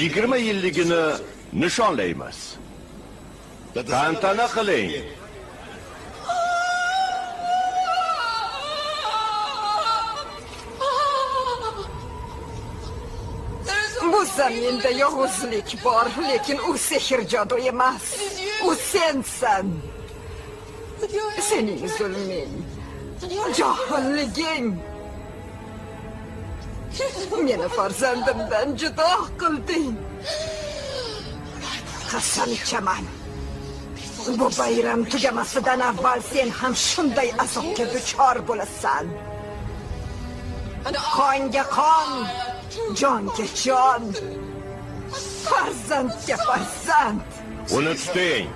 20 yilligini nishonlaymiz. Tantana qiling. Bu zaminda yolg'izlik bor, lekin u sehr jodu emas. U sensan. Sening zulming, johilliging meni farzandimdan judo qilding. Qasam ichaman. Bu bayram tugamasidan avval sen ham shunday azobga duchor bo'lasan. Qonga qon, jonga jon, farzandga farzand. Uni tuting.